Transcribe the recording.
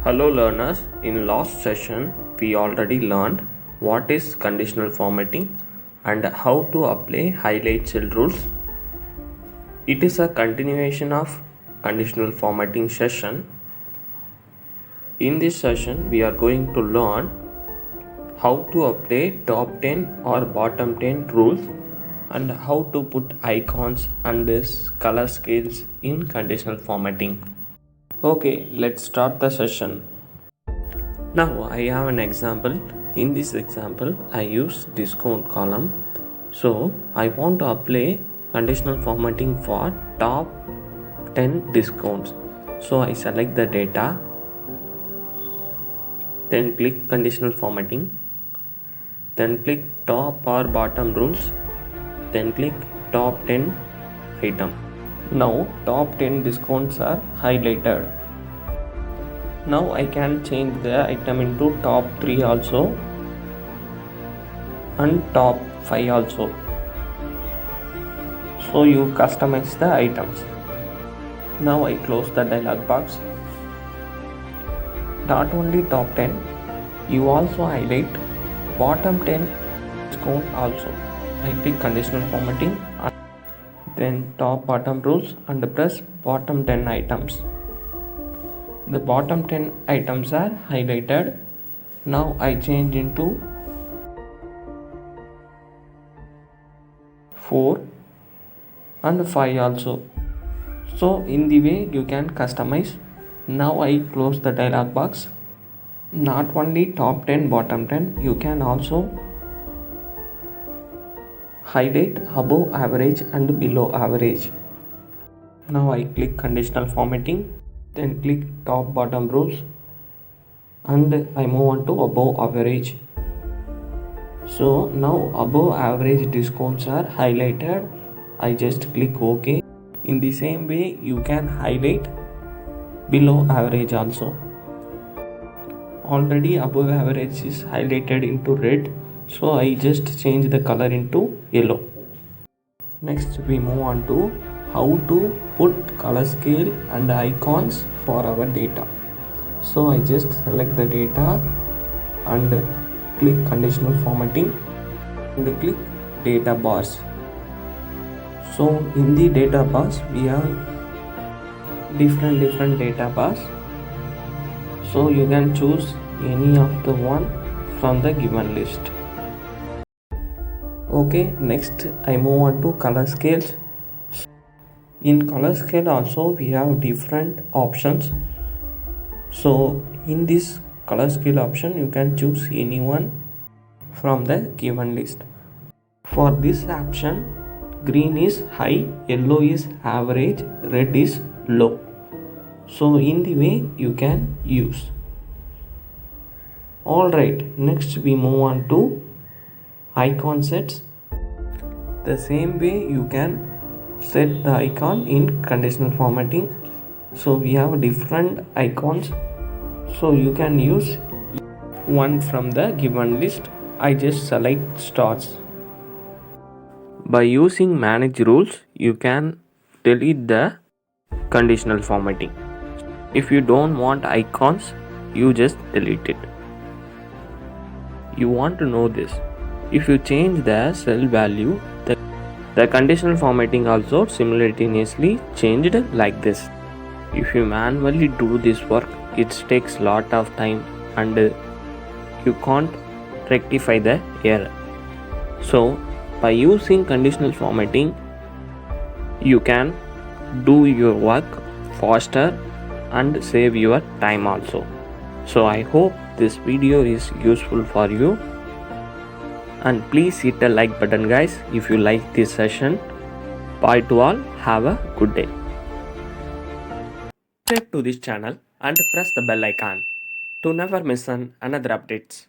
Hello learners, in last session we already learned what is conditional formatting and how to apply highlight cell rules. It is a continuation of conditional formatting session. In this session we are going to learn how to apply top 10 or bottom 10 rules and how to put icons and this color scales in conditional formatting. Okay, let's start the session. Now I have an example. In this example I use discount column. So I want to apply conditional formatting for top 10 discounts. So I select the data, then click conditional formatting, then click top or bottom rules, then click top 10 item. Now top 10 discounts are highlighted. Now I can change the item into top 3 also and top 5 also. So you customize the items. Now I close the dialog box. Not only top 10, you also highlight bottom 10 discount also. I click conditional formatting, then top bottom rules and press bottom 10 items. The bottom 10 items are highlighted. Now I change into 4 and 5 also. So in the way you can customize. Now I close the dialog box. Not only top 10 bottom 10, you can also highlight above average and below average. Now I click conditional formatting, then click top bottom rules and I move on to above average. So now above average discounts are highlighted. I just click OK. In the same way you can highlight below average also. Already above average is highlighted into red, so I just change the color into yellow. Next we move on to how to put color scale and icons for our data. So I just select the data and click conditional formatting and click data bars. So in the data bars we have different data bars. So you can choose any of the one from the given list. Okay, next I move on to color scales. In color scale also we have different options. So in this color scale option you can choose any one from the given list. For this option, green is high, yellow is average, red is low. So in the way you can use. Alright, next we move on to icon sets. The same way you can set the icon in conditional formatting. So we have different icons, so you can use one from the given list. I just select stars. By using manage rules you can delete the conditional formatting. If you don't want icons, you just delete it. You want to know this. If you change the cell value, the conditional formatting also simultaneously changed like this. If you manually do this work, it takes lot of time and you can't rectify the error. So by using conditional formatting, you can do your work faster and save your time also. So I hope this video is useful for you, and please hit the like button guys if you like this session. Bye to all, have a good day. Subscribe to this channel and press the bell icon to never miss another updates.